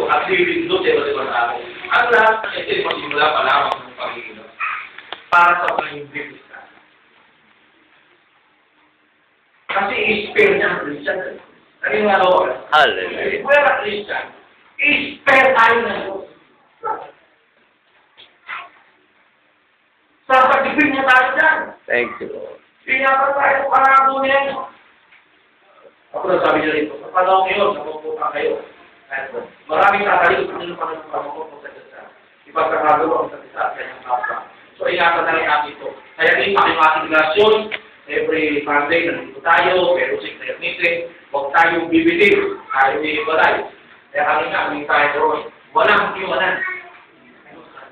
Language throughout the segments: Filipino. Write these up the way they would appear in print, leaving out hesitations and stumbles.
at lilindot sa iba't ibang tao. Ang lahat ng ito ay magsimula pa lamang ng Panginoon para sa mga hindi Kristiyano. Kasi i-spare niya ang Christian. Ano yung nalawa? Hallelujah. If we're a Christian, i-spare tayo ng Diyos. Sasagipin niya tayo dyan. Thank you, Lord. Ingatan tayo para niya. Ako na sabi niya rito, sa panahon ngayon, napupunta kayo. Maraming tatalip ang inyong pangalaman ko sa isa. Ipagkakagawa ang sa isa at kanyang kapwa. So, ingatan na rin natin ito. Kaya rin, aking ating relasyon, every Monday, nandito tayo, pero secret meeting, huwag tayong bibitin, tayo may ibalay. Kaya kami nga, aming tayo doon, walang iwanan.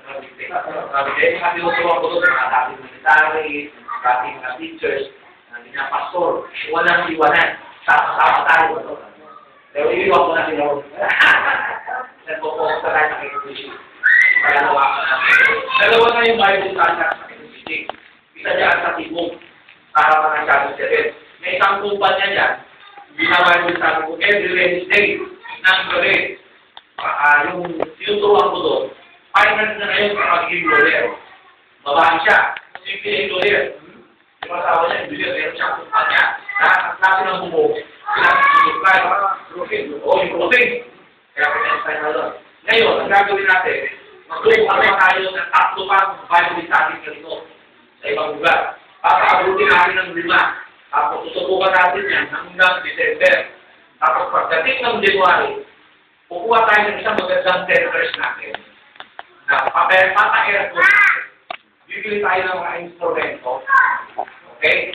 Sabi kayo, nga tinutuwa ko doon sa mga dating military, dating mga teachers, dating mga pastor, walang iwanan. Sama-sama tayo. Pero iliwan ko na sila. Nagpo-focus na tayo sa kaibigan. Pagalawa ka na. Dalawa na yung Bible study sa kaibigan. Isa dyan sa tibong. Para pa ng Shadow 7. May isang kumpanya dyan. Ginawa yung sabi ko, every Wednesday, ng gabi. Yung tinuturuan ko doon, finance na ngayon sa pagiging lawyer. Babae siya. Simple yung lawyer. Yung asawa niya, meron siyang kumpanya. Natin ang bumog. Supply, roofing. O, yung roofing. Kaya pinag-sign na doon. Ngayon, ang gagawin natin, magtutukan tayo ng tatlo pang Bible study ganito sa ibang lugar. Papaabutin natin ng 5. Tapos susubukan natin yan hanggang December. Tapos pagdating ng January, kukuha tayo ng isang magandang tenders natin. Na papa-airport natin. Bibili tayo ng mga instrumento. Okay?